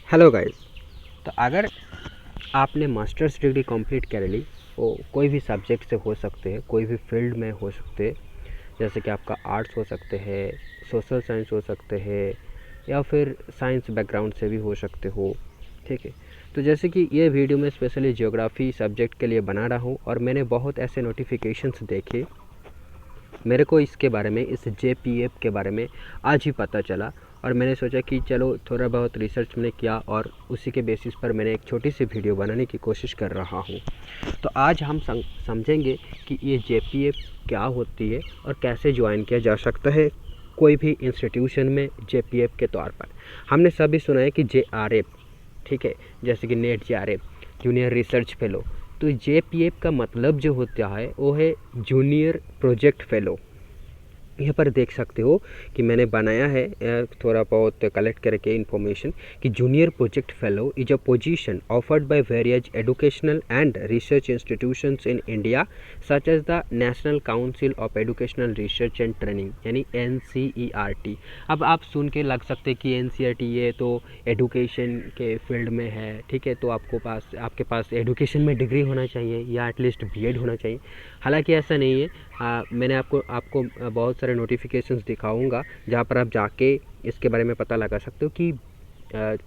Hello guys. तो अगर आपने मास्टर्स डिग्री कंप्लीट कर ली, वो कोई भी सब्जेक्ट से हो सकते हैं, कोई भी फील्ड में हो सकते हैं, जैसे कि आपका आर्ट्स हो सकते हैं, सोशल साइंस हो सकते हैं, या फिर साइंस बैकग्राउंड से भी हो सकते हो। ठीक है। तो जैसे कि ये वीडियो मैं स्पेशली ज्योग्राफी सब्जेक्ट के लिए बना रहा हूँ और मैंने बहुत ऐसे नोटिफिकेशंस देखे, मेरे को इसके बारे में, इस JPF के बारे में आज ही पता चला और मैंने सोचा कि चलो थोड़ा बहुत रिसर्च मैंने किया और उसी के बेसिस पर मैंने एक छोटी सी वीडियो बनाने की कोशिश कर रहा हूँ। तो आज हम समझेंगे कि ये JPF क्या होती है और कैसे ज्वाइन किया जा सकता है कोई भी इंस्टीट्यूशन में JPF के तौर पर। हमने सभी सुना है कि JRF, ठीक है, जैसे कि net JRF, junior research fellow. तो JPF का मतलब जो होता है वो है जूनियर प्रोजेक्ट फेलो। यहाँ पर देख सकते हो कि मैंने बनाया है थोड़ा बहुत कलेक्ट करके इन्फॉर्मेशन कि junior project fellow is a position offered by various educational and research institutions in India such as the national council of educational research and training, यानी NCERT। अब आप सुन के लग सकते कि NCERT ये तो एडुकेशन के फील्ड में है, ठीक है, तो आपके पास एडुकेशन में डिग्री होना चाहिए या एटलीस्ट BEd होना चाहिए। हालांकि ऐसा नहीं है। मैंने आपको बहुत सारे नोटिफिकेशंस दिखाऊंगा जहाँ पर आप जाके इसके बारे में पता लगा सकते हो कि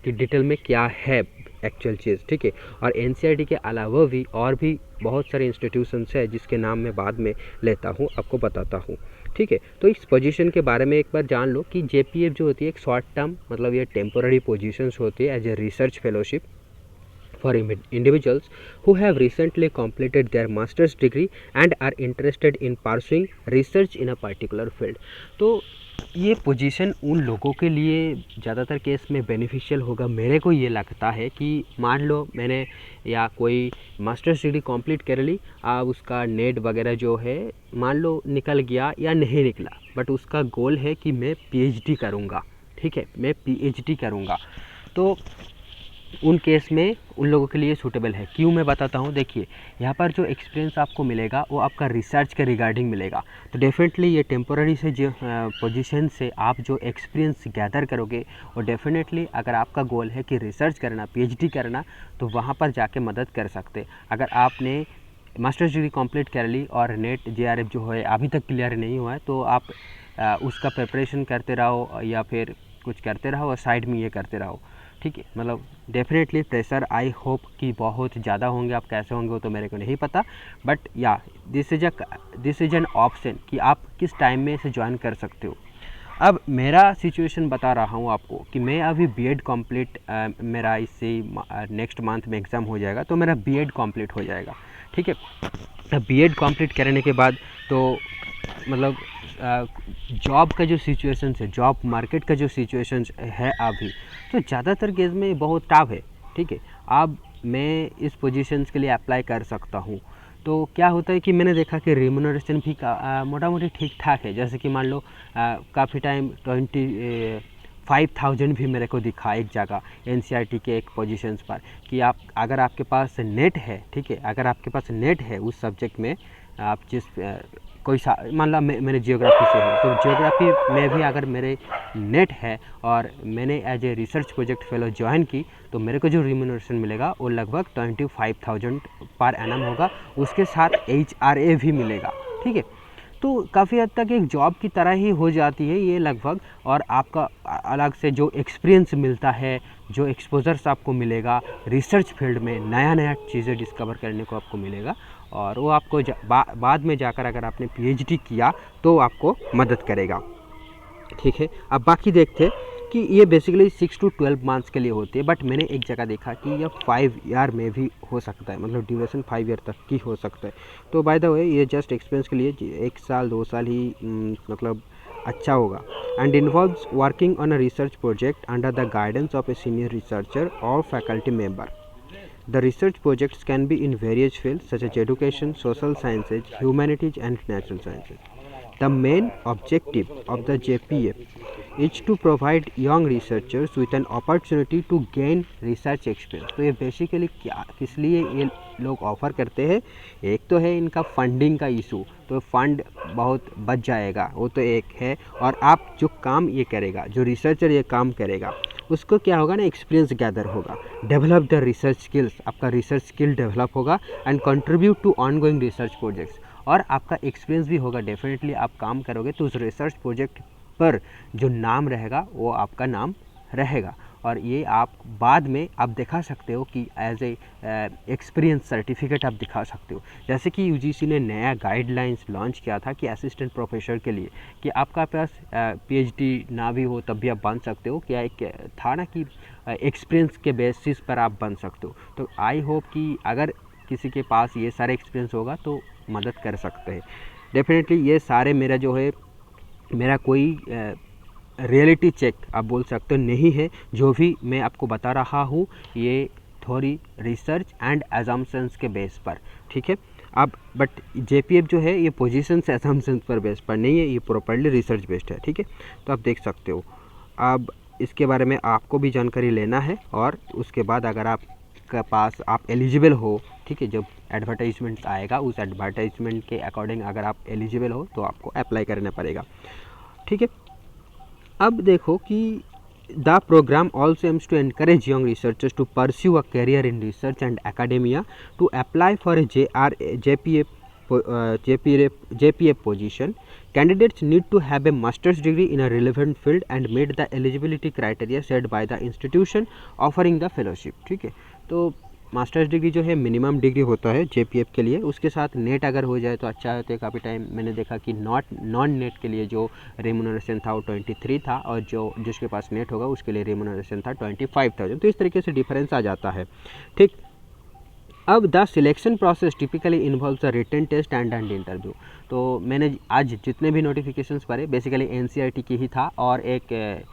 डिटेल में क्या है एक्चुअल चीज़, ठीक है। और NCERT के अलावा भी और भी बहुत सारे इंस्टीट्यूशंस है जिसके नाम मैं बाद में लेता हूँ, आपको बताता हूँ, ठीक है। तो इस पोजीशन के बारे में एक बार जान लो कि JPF जो होती है एक शॉर्ट टर्म, मतलब ये टेम्पोररी पोजीशंस होती है as a research fellowship for individuals who have recently completed their master's degree and are interested in pursuing research in a particular field। तो ये पोजीशन उन लोगों के लिए ज़्यादातर केस में बेनिफिशियल होगा। मेरे को ये लगता है कि मान लो मैंने या कोई मास्टर्स डिग्री कंप्लीट कर ली, अब उसका नेट वगैरह जो है मान लो निकल गया या नहीं निकला, बट उसका गोल है कि मैं PhD करूँगा, ठीक है, मैं PhD करूँगा। तो उन केस में उन लोगों के लिए सूटेबल है। क्यों, मैं बताता हूँ। देखिए, यहाँ पर जो एक्सपीरियंस आपको मिलेगा वो आपका रिसर्च के रिगार्डिंग मिलेगा। तो डेफिनेटली ये टेम्पोररी से जो पोजीशन से आप जो एक्सपीरियंस गैदर करोगे वो डेफिनेटली, अगर आपका गोल है कि रिसर्च करना, PhD करना, तो वहाँ पर जाके मदद कर सकते। अगर आपने मास्टर्स डिग्री कंप्लीट कर ली और नेट JRF जो है अभी तक क्लियर नहीं हुआ है, तो आप उसका प्रिपरेशन करते रहो या फिर कुछ करते रहो और साइड में ये करते रहो, ठीक है। मतलब डेफिनेटली प्रेशर आई होप कि बहुत ज़्यादा होंगे, आप कैसे होंगे वो तो मेरे को नहीं पता, बट या दिस इज एन ऑप्शन कि आप किस टाइम में इसे ज्वाइन कर सकते हो। अब मेरा सिचुएशन बता रहा हूँ आपको कि मैं अभी BEd कंप्लीट, मेरा इससे नेक्स्ट मंथ में एग्ज़ाम हो जाएगा, तो मेरा BEd कंप्लीट हो जाएगा, ठीक है। BEd कंप्लीट करने के बाद तो मतलब जॉब का जो सिचुएशन है, जॉब मार्केट का जो सिचुएशन है अभी, तो ज़्यादातर केस में बहुत टफ है, ठीक है। अब मैं इस पोजीशंस के लिए अप्लाई कर सकता हूँ। तो क्या होता है कि मैंने देखा कि रिम्यूनरेशन भी मोटा मोटी ठीक ठाक है। जैसे कि मान लो काफ़ी टाइम 25,000 भी मेरे को दिखा एक जगह NCERT के एक पोजीशंस पर कि आप, अगर आपके पास नेट है, ठीक है, अगर आपके पास नेट है उस सब्जेक्ट में, आप जिस कोई मान लो मैंने जियोग्राफी से हूँ, तो जियोग्राफी में भी अगर मेरे नेट है और मैंने as a research project fellow join की, तो मेरे को जो रिम्यूनरेशन मिलेगा वो लगभग 25,000 पर एनम होगा। उसके साथ HRA भी मिलेगा, ठीक है। तो काफ़ी हद तक एक जॉब की तरह ही हो जाती है ये लगभग। और आपका अलग से जो एक्सपीरियंस मिलता है, जो एक्सपोजर्स आपको मिलेगा रिसर्च फील्ड में, नया नया चीज़ें डिस्कवर करने को आपको मिलेगा, और वो आपको बाद में जाकर अगर आपने PhD किया तो आपको मदद करेगा, ठीक है। अब बाकी देखते हैं कि ये बेसिकली 6 to 12 मंथ्स के लिए होती है, बट मैंने एक जगह देखा कि ये 5 ईयर में भी हो सकता है, मतलब ड्यूरेशन 5 ईयर तक की हो सकता है। तो बाय द वे ये जस्ट एक्सपीरियंस के लिए 1 साल 2 साल ही मतलब अच्छा होगा। And involves working on a research project under the guidance of a senior researcher और faculty member. The research projects can be in various fields such as education, social sciences, humanities, and natural sciences. The main objective of the JPF is to provide young researchers with an opportunity to gain research experience. तो ये basically क्या, किस लिए ये लोग offer करते हैं? एक तो है इनका फंडिंग का इशू, तो फंड बहुत बच जाएगा, वो तो एक है। और आप जो काम ये करेगा, जो रिसर्चर ये काम करेगा, उसको क्या होगा ना, एक्सपीरियंस गैदर होगा। डेवलप द रिसर्च स्किल्स, आपका रिसर्च स्किल डेवलप होगा। And contribute to ongoing research projects, और आपका एक्सपीरियंस भी होगा। डेफिनेटली आप काम करोगे तो उस रिसर्च प्रोजेक्ट पर जो नाम रहेगा वो आपका नाम रहेगा, और ये आप बाद में आप दिखा सकते हो कि एज ए एक्सपीरियंस सर्टिफिकेट आप दिखा सकते हो। जैसे कि यूजीसी ने नया गाइडलाइंस लॉन्च किया था कि असिस्टेंट प्रोफेसर के लिए कि आपका पास पीएचडी ना भी हो तब भी आप बन सकते हो, क्या एक था ना कि एक्सपीरियंस के बेसिस पर आप बन सकते हो। तो आई होप कि अगर किसी के पास ये सारे एक्सपीरियंस होगा तो मदद कर सकते हैं। डेफिनेटली ये सारे मेरा जो है, मेरा कोई रियलिटी चेक आप बोल सकते हो नहीं है। जो भी मैं आपको बता रहा हूँ ये थोड़ी रिसर्च एंड एजम्पशंस के बेस पर, ठीक है। अब बट जेपीएफ जो है ये पोजीशंस एजम्पशंस पर बेस पर नहीं है, ये प्रॉपर्ली रिसर्च बेस्ड है, ठीक है। तो आप देख सकते हो। अब इसके बारे में आपको भी जानकारी लेना है, और उसके बाद अगर आपके पास आप एलिजिबल हो, ठीक है, जब एडवर्टाइजमेंट आएगा उस एडवर्टाइजमेंट के अकॉर्डिंग अगर आप एलिजिबल हो तो आपको अप्लाई करना पड़ेगा, ठीक है। अब देखो कि the program also aims to encourage young researchers to pursue a career in research and academia to apply for a JPF position. Candidates need to have a master's degree in a relevant field and meet the eligibility criteria set by the institution offering the fellowship, ठीक है। तो masters degree जो है minimum degree होता है जेपीएफ के लिए, उसके साथ नेट अगर हो जाए तो अच्छा होता है। काफ़ी टाइम मैंने देखा कि नॉन नेट के लिए जो रेमुनरेशन था वो 23 था, और जो जिसके पास नेट होगा उसके लिए रेमुनरेशन था 25,000। तो इस तरीके से डिफरेंस आ जाता है, ठीक। अब the selection process typically involves a written test and interview. तो मैंने आज जितने भी नोटिफिकेशंस पढ़े बेसिकली एनसीईआरटी की ही था, और एक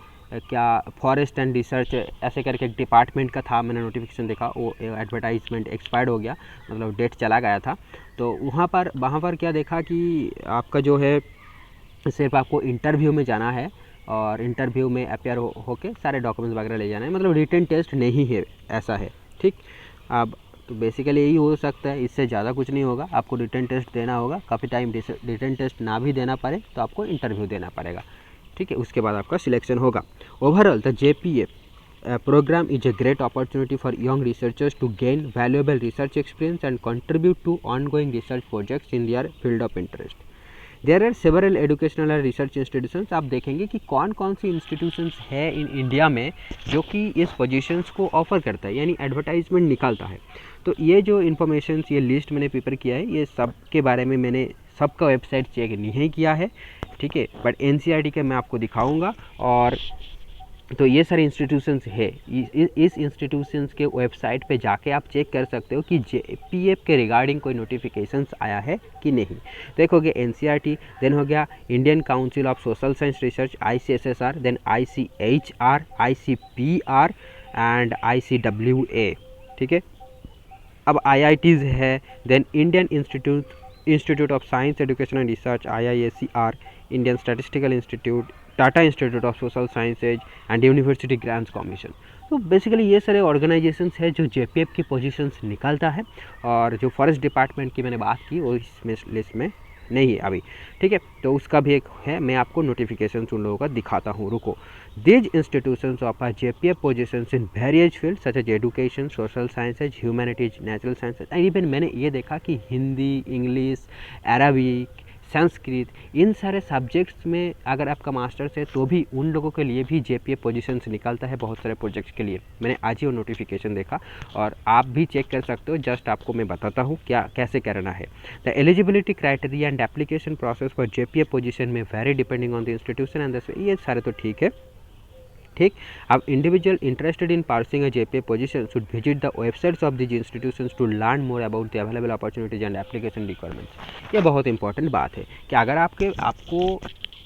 क्या फॉरेस्ट एंड रिसर्च ऐसे करके एक डिपार्टमेंट का था। मैंने नोटिफिकेशन देखा, वो एडवर्टाइजमेंट एक्सपायर्ड हो गया, मतलब डेट चला गया था। तो वहाँ पर क्या देखा कि आपका जो है सिर्फ आपको इंटरव्यू में जाना है, और इंटरव्यू में अपेयर होके सारे डॉक्यूमेंट्स वगैरह ले जाना है, मतलब रिटन टेस्ट नहीं है, ऐसा है, ठीक। अब तो बेसिकली यही हो सकता है, इससे ज़्यादा कुछ नहीं होगा। आपको रिटन टेस्ट देना होगा, काफ़ी टाइम रिटन टेस्ट ना भी देना पड़े तो आपको इंटरव्यू देना पड़ेगा, ठीक है। उसके बाद आपका सिलेक्शन होगा। Overall the JPF program is a great opportunity for young researchers to gain valuable research experience and contribute to ongoing research projects in their field of interest. There are several educational और research institutions. आप देखेंगे कि कौन कौन सी institutions है in India में जो कि इस पोजीशंस को ऑफर करता है, यानी एडवर्टाइजमेंट निकालता है। तो ये जो इन्फॉर्मेशंस, ये लिस्ट मैंने प्रिपेयर किया है, ये सब के बारे में मैंने सबका वेबसाइट चेक नहीं किया है, ठीक है, बट एनसीईआरटी के मैं आपको दिखाऊंगा। और तो ये सारे इंस्टीट्यूशंस है, इस इंस्टीट्यूशंस के वेबसाइट पे जाके आप चेक कर सकते हो कि जेपीएफ के रिगार्डिंग कोई नोटिफिकेशंस आया है कि नहीं। देखोगे एनसीईआरटी, देन हो गया Indian council of social science research ICSSR, then ICHR, ICPR and ICWA, ठीक है। अब IITs है, then Indian institute of science education and research IISER, Indian statistical institute, Tata institute of social sciences and university grants commission. तो basically ये सारे organisations है जो जेपीएफ की पोजीशंस निकालता है, और जो फॉरेस्ट डिपार्टमेंट की मैंने बात की वो इसमें लिस्ट में नहीं है अभी, ठीक है। तो उसका भी एक है, मैं आपको नोटिफिकेशन उन लोगों का दिखाता हूँ, रुको। These institutions offer JPF positions in various field such as education, social sciences, humanities, natural sciences and even मैंने ये देखा कि हिंदी, इंग्लिश, अरबिक, संस्कृत, इन सारे सब्जेक्ट्स में अगर आपका मास्टर्स है तो भी उन लोगों के लिए भी जेपीएफ पोजीशंस निकालता है बहुत सारे प्रोजेक्ट्स के लिए। मैंने आज ही वो नोटिफिकेशन देखा, और आप भी चेक कर सकते हो, जस्ट आपको मैं बताता हूँ क्या कैसे करना है। The eligibility criteria and application process for JPF position may vary depending on the institution and ये सारे तो ठीक है, ठीक। अब individual interested in pursuing a JPF position should visit the websites of these institutions to learn more about the available opportunities and application requirements. ये बहुत important बात है कि अगर आपको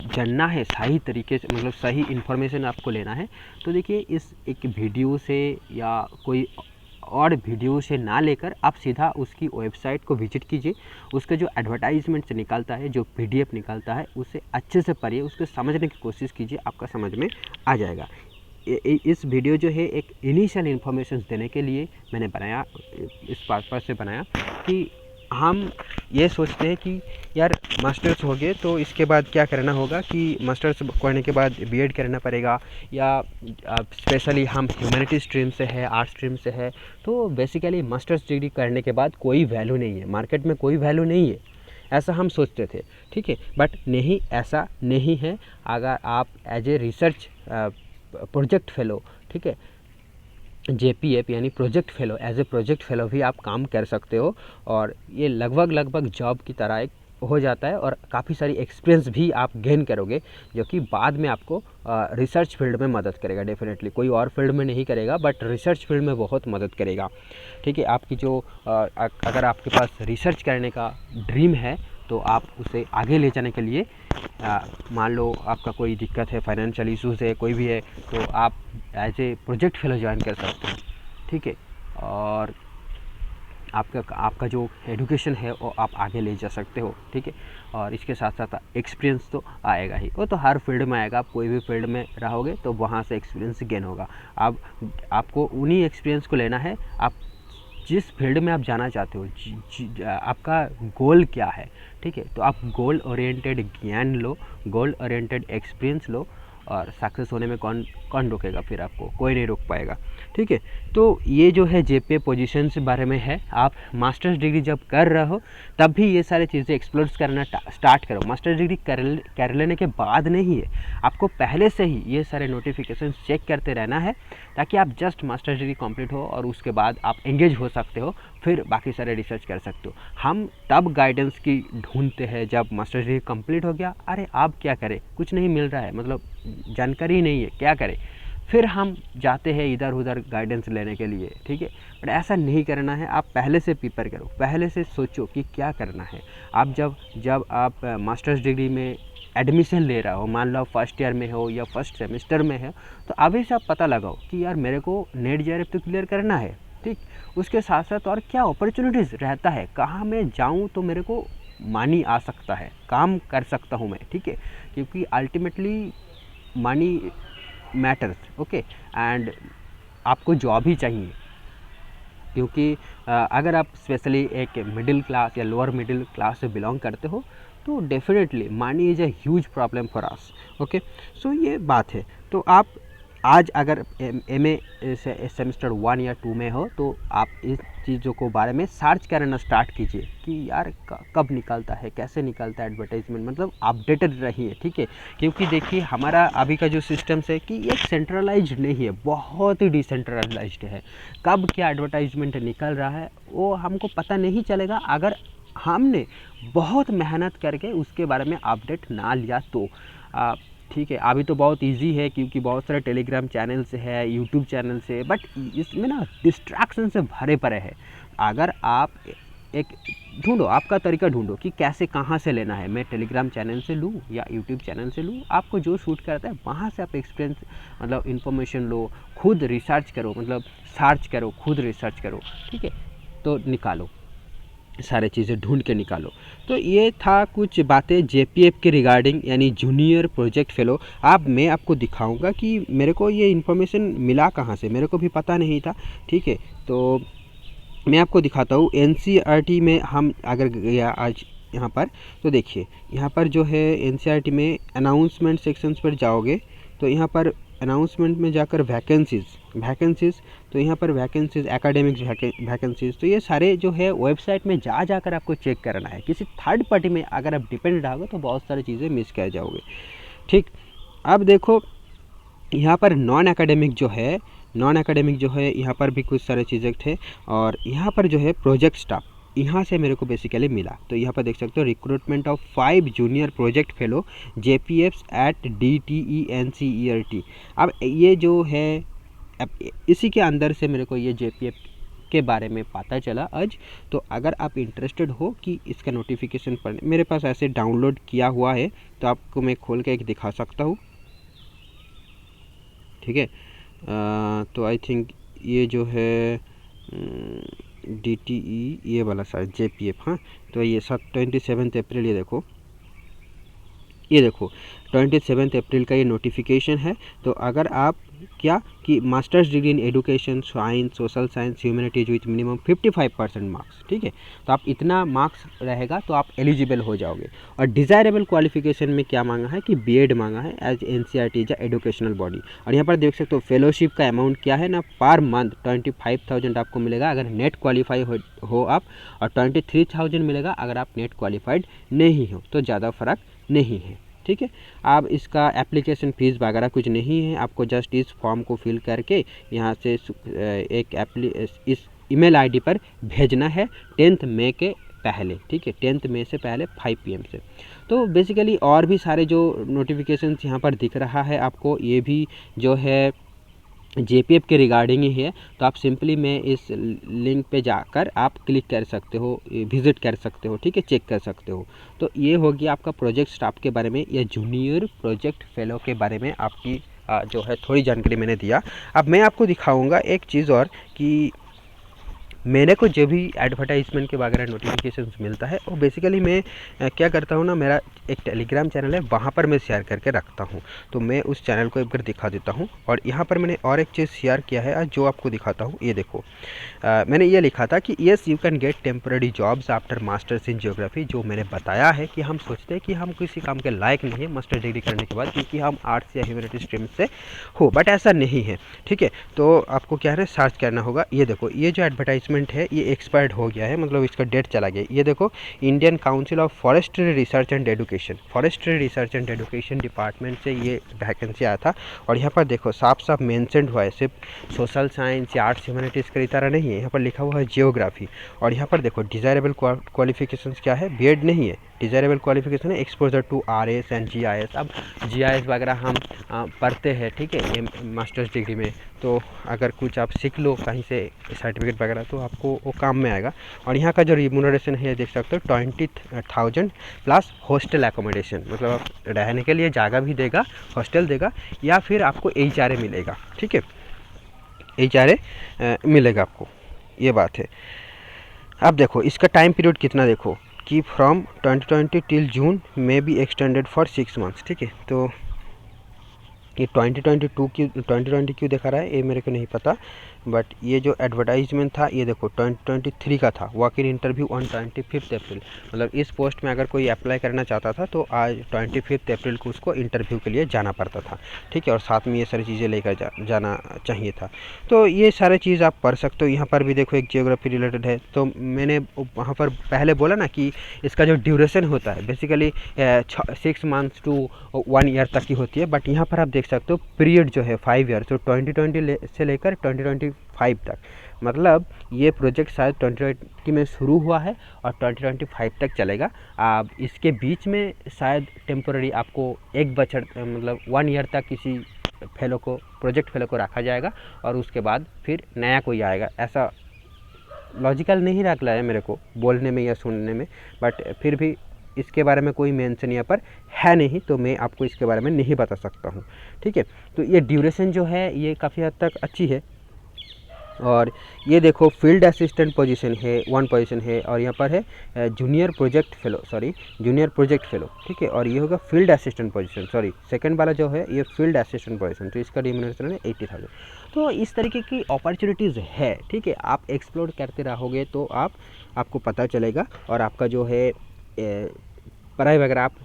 जानना है सही तरीके से, मतलब सही इन्फॉर्मेशन आपको लेना है, तो देखिए इस एक वीडियो से या कोई और वीडियो से ना लेकर आप सीधा उसकी वेबसाइट को विजिट कीजिए। उसका जो एडवर्टाइजमेंट से निकलता है, जो PDF निकलता है, उसे अच्छे से पढ़िए, उसको समझने की कोशिश कीजिए, आपका समझ में आ जाएगा। इस वीडियो जो है एक इनिशियल इन्फॉर्मेशन देने के लिए मैंने बनाया, इस पर्पस से बनाया कि हम ये सोचते हैं कि यार मास्टर्स हो गए तो इसके बाद क्या करना होगा, कि मास्टर्स करने के बाद बीएड करना पड़ेगा, या स्पेशली हम ह्यूमैनिटी स्ट्रीम से है, आर्ट स्ट्रीम से है, तो बेसिकली मास्टर्स डिग्री करने के बाद कोई वैल्यू नहीं है, मार्केट में कोई वैल्यू नहीं है, ऐसा हम सोचते थे। ठीक है, बट नहीं, ऐसा नहीं है। अगर आप as a research project fellow, ठीक है, JPF यानी project fellow, as a project fellow भी आप काम कर सकते हो, और ये लगभग जॉब की तरह एक हो जाता है, और काफ़ी सारी एक्सपीरियंस भी आप गेन करोगे, जो कि बाद में आपको रिसर्च फील्ड में मदद करेगा। डेफिनेटली कोई और फील्ड में नहीं करेगा, बट रिसर्च फील्ड में बहुत मदद करेगा। ठीक है, आपकी जो अगर आपके पास रिसर्च करने का ड्रीम है, तो आप उसे आगे ले जाने के लिए, मान लो आपका कोई दिक्कत है, फाइनेंशियल इश्यूज़ है, कोई भी है, तो आप as a project fellow join कर सकते हो। ठीक है, और आपका जो एजुकेशन है वो आप आगे ले जा सकते हो। ठीक है, और इसके साथ साथ एक्सपीरियंस तो आएगा ही, वो तो हर फील्ड में आएगा। आप कोई भी फील्ड में रहोगे तो वहाँ से एक्सपीरियंस गेन होगा। अब आपको उन्हीं एक्सपीरियंस को लेना है। आप जिस फील्ड में आप जाना चाहते हो, आपका गोल क्या है, ठीक है, तो आप गोल ओरिएंटेड ज्ञान लो, गोल ओरिएंटेड एक्सपीरियंस लो, और सक्सेस होने में कौन कौन रोकेगा, फिर आपको कोई नहीं रोक पाएगा। ठीक है, तो ये जो है JPA पोजीशन के बारे में है। आप मास्टर्स डिग्री जब कर रहे हो तब भी ये सारी चीज़ें एक्सप्लोर करना स्टार्ट करो। मास्टर्स डिग्री कर लेने के बाद नहीं है, आपको पहले से ही ये सारे नोटिफिकेशन चेक करते रहना है, ताकि आप जस्ट मास्टर्स डिग्री कंप्लीट हो और उसके बाद आप एंगेज हो सकते हो, फिर बाकी सारे रिसर्च कर सकते हो। हम तब गाइडेंस की ढूंढते हैं जब मास्टर्स डिग्री कंप्लीट हो गया, अरे आप क्या करें, कुछ नहीं मिल रहा है, मतलब जानकारी नहीं है, क्या करें, फिर हम जाते हैं इधर उधर गाइडेंस लेने के लिए। ठीक है, बट ऐसा नहीं करना है। आप पहले से प्रिपेयर करो, पहले से सोचो कि क्या करना है। आप जब आप मास्टर्स डिग्री में एडमिशन ले रहा हो, मान लो आप फर्स्ट ईयर में हो या फर्स्ट सेमेस्टर में है, तो अभी से आप पता लगाओ कि यार मेरे को नेट JRF तो क्लियर करना है। ठीक, उसके साथ साथ और क्या अपॉर्चुनिटीज़ रहता है, कहाँ मैं जाऊँ तो मेरे को मनी आ सकता है, काम कर सकता हूँ मैं। ठीक है, क्योंकि ultimately money matters, okay, and आपको जॉब ही चाहिए, क्योंकि अगर आप स्पेशली एक मिडिल क्लास या लोअर मिडिल क्लास से बिलोंग करते हो, तो definitely money is a huge problem for us. Okay, so ये बात है। तो आप आज अगर MA सेमेस्टर 1 या 2 में हो, तो आप इस चीज़ों को बारे में सर्च करना स्टार्ट कीजिए कि यार कब निकलता है, कैसे निकलता है एडवर्टाइजमेंट, मतलब अपडेटेड रहिए। ठीक है, क्योंकि देखिए हमारा अभी का जो सिस्टम है कि ये सेंट्रलाइज्ड नहीं है, बहुत ही डिसेंट्रलाइज्ड है। कब क्या एडवर्टाइजमेंट निकल रहा है वो हमको पता नहीं चलेगा, अगर हमने बहुत मेहनत करके उसके बारे में अपडेट ना लिया तो। ठीक है, अभी तो बहुत इजी है, क्योंकि बहुत सारे टेलीग्राम चैनल से है, यूट्यूब चैनल से, बट इसमें ना डिस्ट्रैक्शन से भरे पड़े हैं। अगर आप एक ढूंढो, आपका तरीका ढूंढो कि कैसे कहाँ से लेना है, मैं टेलीग्राम चैनल से लूँ या यूट्यूब चैनल से लूँ, आपको जो शूट करता है वहाँ से आप एक्सपीरियंस, मतलब इन्फॉर्मेशन लो, खुद रिसर्च करो, मतलब सर्च करो, खुद रिसर्च करो। ठीक है, तो निकालो, सारे चीज़ें ढूंढ के निकालो। तो ये था कुछ बातें JPF के रिगार्डिंग, यानी जूनियर प्रोजेक्ट फेलो। अब मैं आपको दिखाऊंगा कि मेरे को ये इन्फॉर्मेशन मिला कहाँ से, मेरे को भी पता नहीं था। ठीक है, तो मैं आपको दिखाता हूँ। NCERT में हम अगर गया आज यहाँ पर, तो देखिए यहाँ पर जो है NCERT में अनाउंसमेंट सेक्शंस पर जाओगे, तो यहाँ पर अनाउंसमेंट में जाकर वैकेंसीज़, तो यहाँ पर वैकेंसीज़, एकेडमिक्स वैकेंसीज़, तो ये सारे जो है वेबसाइट में जाकर आपको चेक करना है। किसी थर्ड पार्टी में अगर आप डिपेंड रहोगे तो बहुत सारी चीज़ें मिस कर जाओगे। ठीक, अब देखो यहाँ पर नॉन एकेडमिक जो है यहाँ पर भी कुछ सारे चीज़ें थे, और यहाँ पर जो है प्रोजेक्ट स्टाफ, यहाँ से मेरे को बेसिकली मिला। तो यहाँ पर देख सकते हो, recruitment of 5 junior project fellow JPFs at DTE NCERT। अब ये जो है, अब इसी के अंदर से मेरे को ये JPF के बारे में पता चला आज। तो अगर आप इंटरेस्टेड हो कि इसका नोटिफिकेशन पढ़, मेरे पास ऐसे डाउनलोड किया हुआ है, तो आपको मैं खोल के एक दिखा सकता हूँ। ठीक है, तो आई थिंक ये जो है DTE ये वाला शायद JPF, हाँ, तो ये 27 अप्रैल, ये देखो 27 अप्रैल का ये नोटिफिकेशन है। तो अगर आप क्या कि masters degree in education science social science humanities with minimum 55% marks, ठीक है, तो आप इतना मार्क्स रहेगा तो आप एलिजिबल हो जाओगे। और डिज़ायरेबल क्वालिफिकेशन में क्या मांगा है कि बीएड मांगा है एज एनसीईआरटी या एजुकेशनल बॉडी। और यहाँ पर देख सकते हो फेलोशिप का अमाउंट क्या है ना, पर मंथ 25,000 आपको मिलेगा अगर नेट क्वालिफाई हो आप, और 23,000 मिलेगा अगर आप नेट क्वालिफाइड नहीं हो, तो ज़्यादा फर्क नहीं है, ठीक है। आप इसका एप्लीकेशन फ़ीस वगैरह कुछ नहीं है, आपको जस्ट इस फॉर्म को फिल करके यहाँ से इस ईमेल आईडी पर भेजना है 10 मई के पहले, ठीक है, 10 मई से पहले 5 PM से। तो बेसिकली और भी सारे जो नोटिफिकेशंस यहाँ पर दिख रहा है आपको, ये भी जो है JPF के रिगार्डिंग ही है। तो आप सिंपली मैं इस लिंक पे जाकर आप क्लिक कर सकते हो, विज़िट कर सकते हो, ठीक है, चेक कर सकते हो। तो ये हो गया आपका प्रोजेक्ट स्टाफ के बारे में या जूनियर प्रोजेक्ट फेलो के बारे में आपकी जो है थोड़ी जानकारी मैंने दिया। अब मैं आपको दिखाऊंगा एक चीज़ और कि मेरे को जो भी एडवर्टाइजमेंट के वगैरह नोटिफिकेशंस मिलता है वो बेसिकली मैं क्या करता हूँ ना, मेरा एक टेलीग्राम चैनल है, वहाँ पर मैं शेयर करके रखता हूँ। तो मैं उस चैनल को एक बार दिखा देता हूँ। और यहाँ पर मैंने और एक चीज़ शेयर किया है आज जो आपको दिखाता हूँ। ये देखो, मैंने ये लिखा था कि yes you can get temporary jobs after masters in geography. जो मैंने बताया है कि हम सोचते हैं कि हम किसी काम के लायक नहीं है मास्टर डिग्री करने के बाद, क्योंकि हम आर्ट्स या ह्यूमैनिटी स्ट्रीम से हो, बट ऐसा नहीं है, ठीक है। तो आपको क्या है, सर्च करना होगा। ये देखो, ये जो एडवर्टाइजमेंट है ये एक्सपायर्ड हो गया है, मतलब इसका डेट चला गया। ये देखो, Indian council of forestry research and education, forestry research and education department से ये वैकेंसी आया था। और यहाँ पर देखो साफ साफ मेंशन्ड हुआ है, सिर्फ सोशल साइंस या आर्ट्स ह्यूमैनिटीज़ की तरह नहीं है, यहाँ पर लिखा हुआ है जियोग्राफी। और यहाँ पर देखो डिज़ायरेबल क्वालिफिकेशंस क्या है, बीएड नहीं है, डिज़ायरेबल क्वालिफिकेशन है exposure to RS and GIS. अब जीआईएस वगैरह हम पढ़ते हैं, ठीक है, ये मास्टर्स डिग्री में। तो अगर कुछ आप सीख लो कहीं से सर्टिफिकेट वगैरह, तो आपको वो काम में आएगा। और यहाँ का जो रिम्यूनरेशन है देख सकते हो 20,000 प्लस हॉस्टल एकोमोडेशन, मतलब आप रहने के लिए जगह भी देगा, हॉस्टल देगा, या फिर आपको HRA मिलेगा, ठीक है, HRA मिलेगा आपको, ये बात है। अब देखो इसका टाइम पीरियड कितना, देखो कि फ्रॉम 2020 टिल जून में बी एक्सटेंडेड फॉर 6 मंथ्स, ठीक है। तो ये 2020 क्यों दिखा रहा है ये मेरे को नहीं पता, बट ये जो एडवर्टाइजमेंट था ये देखो 2023 का था। वॉक इन इंटरव्यू ऑन 25 अप्रैल, मतलब इस पोस्ट में अगर कोई अप्लाई करना चाहता था तो आज 25 अप्रैल को उसको इंटरव्यू के लिए जाना पड़ता था, ठीक है, और साथ में ये सारी चीज़ें लेकर जाना चाहिए था। तो ये सारी चीज़ आप पढ़ सकते हो। यहाँ पर भी देखो एक जियोग्राफी रिलेटेड है। तो मैंने वहाँ पर पहले बोला ना कि इसका जो ड्यूरेशन होता है बेसिकली 6 मंथ्स टू 1 ईयर तक की होती है, बट यहाँ पर आप देख सकते हो पीरियड जो है 5 ईयर, तो 2020 से लेकर 2025 तक, मतलब ये प्रोजेक्ट शायद 2020 में शुरू हुआ है और 2025 तक चलेगा। अब इसके बीच में शायद टेम्पोररी आपको एक बछड़ मतलब 1 ईयर तक किसी फेलो को, प्रोजेक्ट फेलो को रखा जाएगा और उसके बाद फिर नया कोई आएगा। ऐसा लॉजिकल नहीं रख रहा है मेरे को बोलने में या सुनने में, बट फिर भी इसके बारे में कोई मेंशन यहाँ पर है नहीं, तो मैं आपको इसके बारे में नहीं बता सकता हूँ, ठीक है। तो ये ड्यूरेशन जो है ये काफ़ी हद तक अच्छी है। और ये देखो फील्ड असिस्टेंट पोजीशन है, 1 पोजीशन है, और यहाँ पर है जूनियर प्रोजेक्ट फेलो, ठीक है। और ये होगा field assistant position, sorry second वाला जो है ये फील्ड असिस्टेंट पोजीशन, तो इसका रिम्यूनरेशन है 80,000। तो इस तरीके की अपॉर्चुनिटीज़ है, ठीक है। आप एक्सप्लोर करते रहोगे तो आपको पता चलेगा, और आपका जो है पढ़ाई वगैरह आप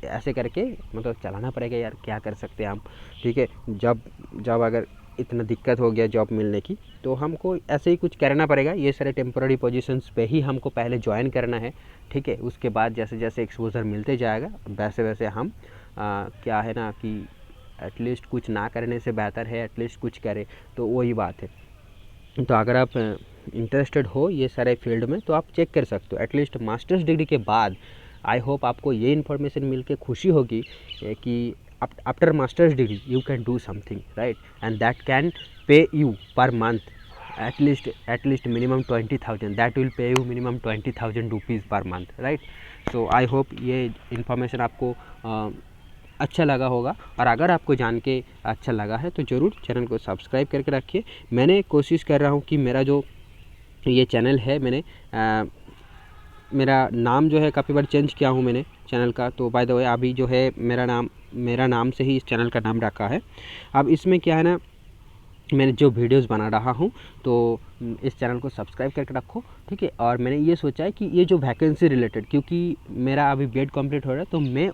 ऐसे करके मतलब चलाना पड़ेगा यार, क्या कर सकते हैं हम, ठीक है। जब अगर इतना दिक्कत हो गया जॉब मिलने की, तो हमको ऐसे ही कुछ करना पड़ेगा। ये सारे टेम्पोररी पोजीशंस पे ही हमको पहले ज्वाइन करना है, ठीक है। उसके बाद जैसे जैसे एक्सपोजर मिलते जाएगा वैसे वैसे हम क्या है ना कि एटलीस्ट कुछ ना करने से बेहतर है एटलीस्ट कुछ करें, तो वही बात है। तो अगर आप इंटरेस्टेड हो ये सारे फील्ड में तो आप चेक कर सकते हो। एटलीस्ट मास्टर्स डिग्री के बाद आई होप आपको ये इन्फॉर्मेशन मिल के खुशी होगी कि after masters degree you can do something right, and that can pay you per month at least minimum 20,000, that will pay you minimum 20,000 rupees per month, right. So I hope ये information आपको अच्छा लगा होगा, और अगर आपको जान के अच्छा लगा है तो ज़रूर चैनल को सब्सक्राइब करके रखिए। मैंने कोशिश कर रहा हूँ कि मेरा जो ये चैनल है, मैंने मेरा नाम जो है काफ़ी बार चेंज किया हूँ मैंने, चैनल का। तो बाय द वे अभी जो है मेरा नाम से ही इस चैनल का नाम रखा है। अब इसमें क्या है ना, मैंने जो वीडियोस बना रहा हूँ तो इस चैनल को सब्सक्राइब करके रखो, ठीक है। और मैंने ये सोचा है कि ये जो वैकेंसी रिलेटेड, क्योंकि मेरा अभी बीएड कंप्लीट हो रहा है, तो मैं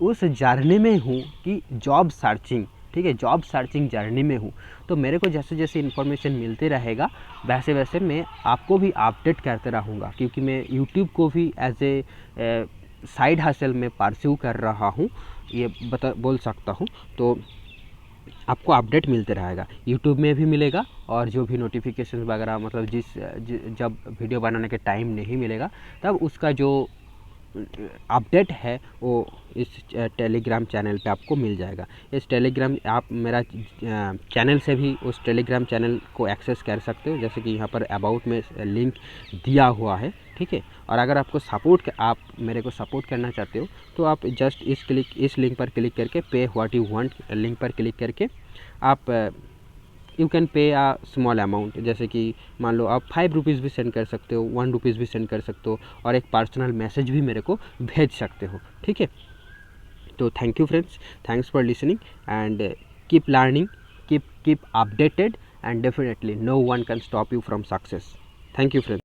उस जर्नी में हूँ कि जॉब सर्चिंग, ठीक है, जॉब सर्चिंग जर्नी में हूँ। तो मेरे को जैसे जैसे इन्फॉर्मेशन मिलते रहेगा वैसे वैसे मैं आपको भी अपडेट करते रहूँगा, क्योंकि मैं यूट्यूब को भी एज ए साइड हसल में परस्यू कर रहा हूँ, ये बोल सकता हूँ। तो आपको अपडेट मिलते रहेगा, यूट्यूब में भी मिलेगा, और जो भी नोटिफिकेशन वगैरह, मतलब जब वीडियो बनाने के टाइम नहीं मिलेगा तब उसका जो अपडेट है वो इस टेलीग्राम चैनल पे आपको मिल जाएगा। इस टेलीग्राम आप मेरा चैनल से भी उस टेलीग्राम चैनल को एक्सेस कर सकते हो, जैसे कि यहाँ पर अबाउट में लिंक दिया हुआ है, ठीक है। और अगर आपको आप मेरे को सपोर्ट करना चाहते हो तो आप जस्ट इस लिंक पर क्लिक करके पे व्हाट यू वांट लिंक पर क्लिक करके आप you can pay uh small amount, जैसे कि मान लो आप 5 रुपीज़ भी सेंड कर सकते हो, 1 रुपीज़ भी सेंड कर सकते हो, और एक पर्सनल मैसेज भी मेरे को भेज सकते हो, ठीक है। तो thank you friends, thanks for listening and keep learning, keep updated, and definitely no one can stop you from success. Thank you friends.